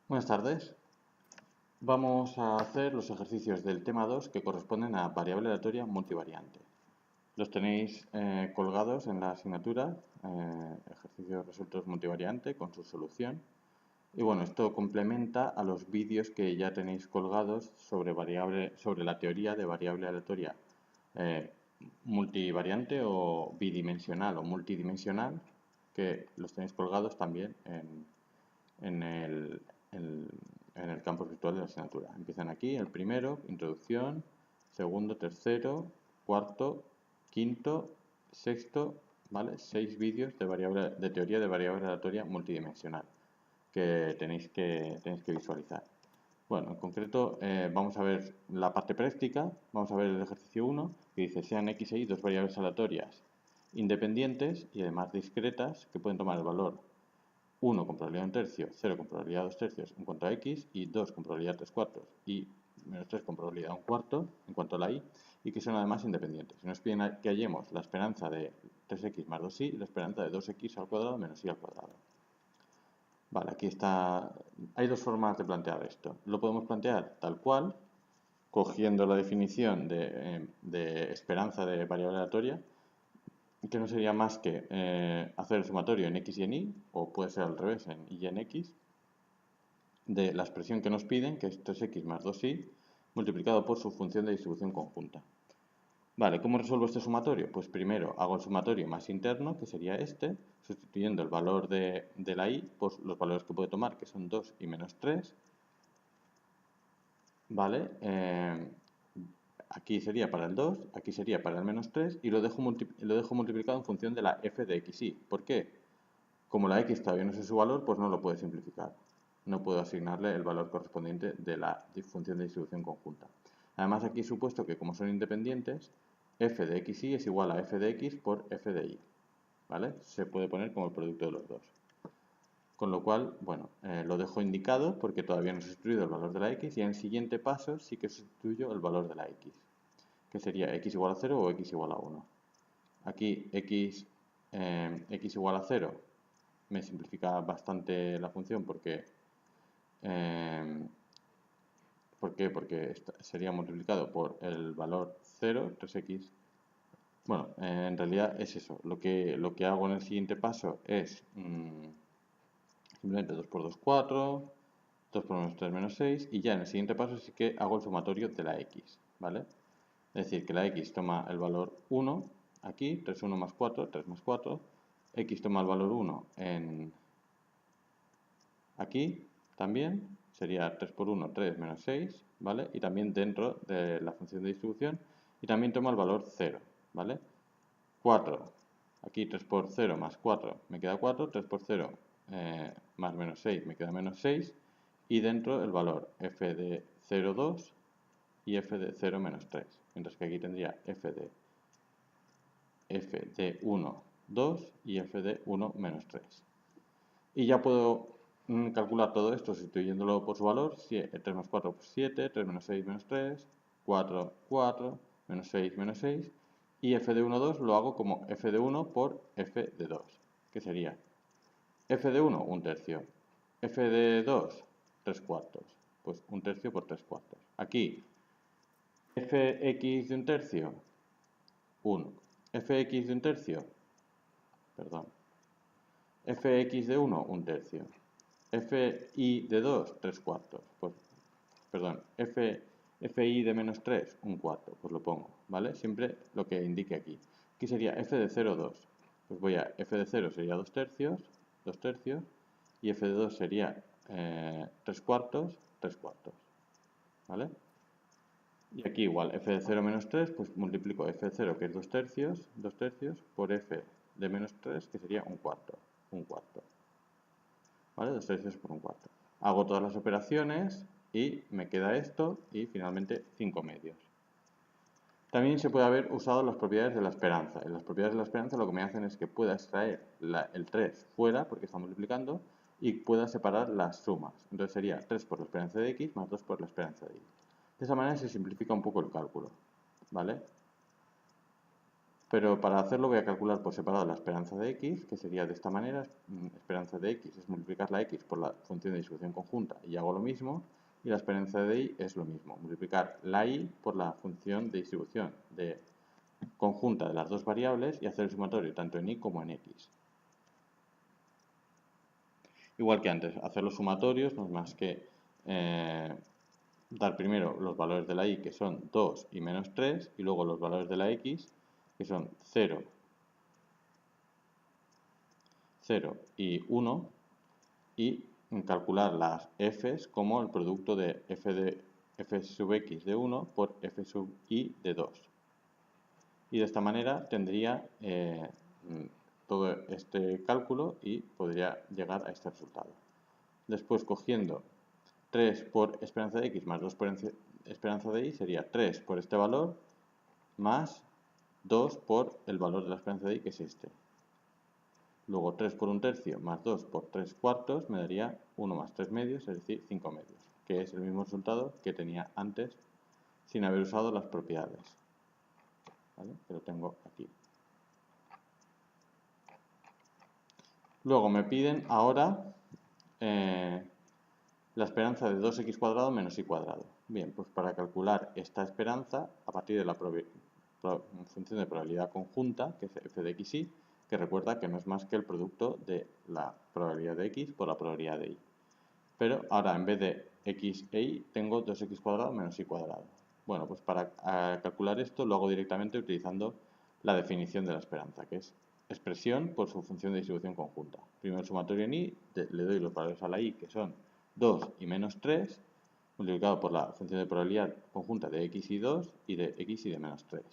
Buenas tardes. Vamos a hacer los ejercicios del tema 2 que corresponden a variable aleatoria multivariante. Los tenéis colgados en la asignatura, ejercicios resueltos multivariante con su solución. Y bueno, esto complementa a los vídeos que ya tenéis colgados sobre la teoría de variable aleatoria eh, multivariante o bidimensional o multidimensional, que los tenéis colgados también en en el campus virtual de la asignatura. Empiezan aquí, el primero, introducción, segundo, tercero, cuarto, quinto, sexto, ¿vale? 6 vídeos de teoría de variable aleatoria multidimensional que tenéis que visualizar. Bueno, en concreto vamos a ver la parte práctica, vamos a ver el ejercicio 1, que dice sean x e y dos variables aleatorias independientes y además discretas que pueden tomar el valor 1 con probabilidad 1 tercio, 0 con probabilidad 2 tercios en cuanto a x y 2 con probabilidad 3 cuartos y menos 3 con probabilidad 1 cuarto en cuanto a la y, y que son además independientes. Y nos piden que hallemos la esperanza de 3x más 2y y la esperanza de 2x al cuadrado menos y al cuadrado. Vale, aquí está. Hay dos formas de plantear esto. Lo podemos plantear tal cual, cogiendo la definición de esperanza de variable aleatoria, que no sería más que hacer el sumatorio en x y en y, o puede ser al revés, en y en x, de la expresión que nos piden, que es 3x más 2y, multiplicado por su función de distribución conjunta. Vale, ¿cómo resuelvo este sumatorio? Pues primero hago el sumatorio más interno, que sería este, sustituyendo el valor de la y por los valores que puede tomar, que son 2 y menos 3. Vale, aquí sería para el 2, aquí sería para el menos 3 y lo dejo multiplicado en función de la f de x y. ¿Por qué? Como la x todavía no sé su valor, pues no lo puedo simplificar. No puedo asignarle el valor correspondiente de la función de distribución conjunta. Además, aquí he supuesto que como son independientes, f de x y es igual a f de x por f de y. ¿Vale? Se puede poner como el producto de los dos. Con lo cual, bueno, lo dejo indicado porque todavía no he sustituido el valor de la x y en el siguiente paso sí que sustituyo el valor de la x, que sería x igual a 0 o x igual a 1. Aquí x igual a 0 me simplifica bastante la función porque ¿por qué? Porque sería multiplicado por el valor 0, 3x. Bueno, en realidad es eso. Lo que hago en el siguiente paso es simplemente 2 por 2, 4, 2 por menos 3, menos 6, y ya en el siguiente paso sí que hago el sumatorio de la x, ¿vale? Es decir, que la x toma el valor 1 aquí, 3, 1 más 4, 3 más 4, x toma el valor 1 aquí también, sería 3 por 1, 3 menos 6, ¿vale? Y también dentro de la función de distribución, y también toma el valor 0, ¿vale? 4, aquí 3 por 0 más 4 me queda 4, 3 por 0 más menos 6 me queda menos 6, y dentro el valor f de 0, 2 y f de 0 menos 3, mientras que aquí tendría f de 1, 2 y f de 1 menos 3. Y ya puedo calcular todo esto sustituyéndolo por su valor. 3 más 4, 7, 3 menos 6, menos 3, 4, 4, menos 6, menos 6. Y f de 1, 2 lo hago como f de 1 por f de 2, que sería f de 1, 1 tercio. F de 2, 3 cuartos. Pues 1 tercio por 3 cuartos. Aquí, fx de 1 tercio, 1. Fx de 1 tercio, perdón. Fx de 1, 1 tercio. Fi de 2, 3 cuartos. Pues, perdón, Fi de menos 3, 1 cuarto. Pues lo pongo, ¿vale? Siempre lo que indique aquí. Aquí sería f de 0, 2. Pues voy a f de 0 sería 2 tercios, 2 tercios. Y f de 2 sería 3 cuartos, 3 cuartos. ¿Vale? Y aquí igual, f de 0 menos 3, pues multiplico f de 0, que es 2 tercios, por f de menos 3, que sería 1 cuarto, 1 cuarto. ¿Vale? 2 tercios por 1 cuarto. Hago todas las operaciones y me queda esto y finalmente 5 medios. También se puede haber usado las propiedades de la esperanza. En las propiedades de la esperanza lo que me hacen es que pueda extraer el 3 fuera, porque está multiplicando, y pueda separar las sumas. Entonces sería 3 por la esperanza de x más 2 por la esperanza de y. De esa manera se simplifica un poco el cálculo. ¿Vale? Pero para hacerlo voy a calcular por separado la esperanza de x, que sería de esta manera. Esperanza de x es multiplicar la x por la función de distribución conjunta y hago lo mismo. Y la esperanza de y es lo mismo, multiplicar la y por la función de distribución conjunta de las dos variables y hacer el sumatorio tanto en y como en x. Igual que antes, hacer los sumatorios no es más que dar primero los valores de la y, que son 2 y menos 3, y luego los valores de la x, que son 0, 0 y 1, y calcular las f's como el producto de f sub x de 1 por f sub y de 2. Y de esta manera tendría todo este cálculo y podría llegar a este resultado. Después, cogiendo 3 por esperanza de x más 2 por esperanza de y, sería 3 por este valor más 2 por el valor de la esperanza de y, que es este. Luego 3 por 1/3 más 2 por 3/4 me daría 1 más 3 medios, es decir, 5 medios, que es el mismo resultado que tenía antes sin haber usado las propiedades. ¿Vale? Que lo tengo aquí. Luego me piden ahora la esperanza de 2x cuadrado menos y cuadrado. Bien, pues para calcular esta esperanza, a partir de la función de probabilidad conjunta, que es f de x y, que recuerda que no es más que el producto de la probabilidad de x por la probabilidad de y. Pero ahora en vez de x e y tengo 2x cuadrado menos y cuadrado. Bueno, pues para calcular esto lo hago directamente utilizando la definición de la esperanza, que es expresión por su función de distribución conjunta. Primero el sumatorio en y, le doy los valores a la y, que son 2 y menos 3, multiplicado por la función de probabilidad conjunta de x y 2 y de x y de menos 3.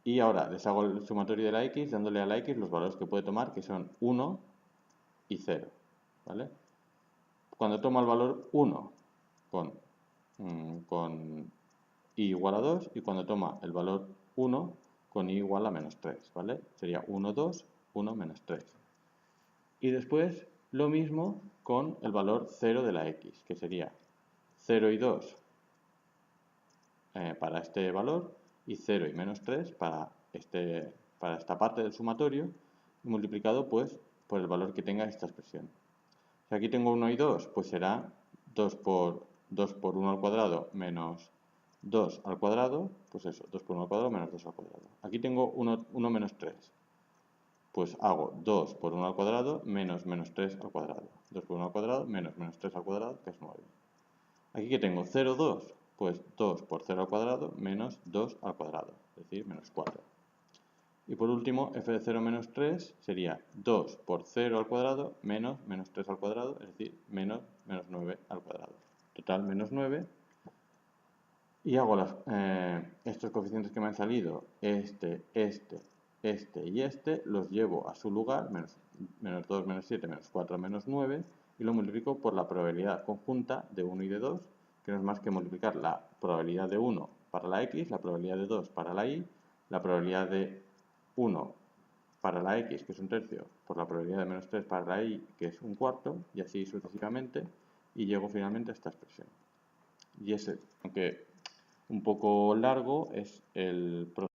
Y ahora deshago el sumatorio de la x dándole a la x los valores que puede tomar, que son 1 y 0. ¿Vale? Cuando toma el valor 1 con y igual a 2, y cuando toma el valor 1 con y igual a menos 3. ¿Vale? Sería 1, 2, 1, menos 3. Y después lo mismo con el valor 0 de la x, que sería 0 y 2 para este valor y 0 y menos 3 para esta parte del sumatorio, multiplicado pues por el valor que tenga esta expresión. Si aquí tengo 1 y 2, pues será 2 por 1 al cuadrado menos 2 al cuadrado, pues eso, 2 por 1 al cuadrado menos 2 al cuadrado. Aquí tengo 1 menos 3, pues hago 2 por 1 al cuadrado menos menos 3 al cuadrado. 2 por 1 al cuadrado menos menos 3 al cuadrado, que es 9. Aquí que tengo 0, 2, pues 2 por 0 al cuadrado menos 2 al cuadrado, es decir, menos 4. Y por último, f de 0 menos 3 sería 2 por 0 al cuadrado menos menos 3 al cuadrado, es decir, menos 9 al cuadrado. Total, menos 9. Y hago estos coeficientes que me han salido, este y este, los llevo a su lugar, menos 2, menos 7, menos 4, menos 9, y lo multiplico por la probabilidad conjunta de 1 y de 2, que no es más que multiplicar la probabilidad de 1 para la x, la probabilidad de 2 para la y, la probabilidad de 1 para la x, que es 1/3, por la probabilidad de menos 3 para la y, que es 1/4, y así sucesivamente, y llego finalmente a esta expresión. Y ese, aunque un poco largo, es el proceso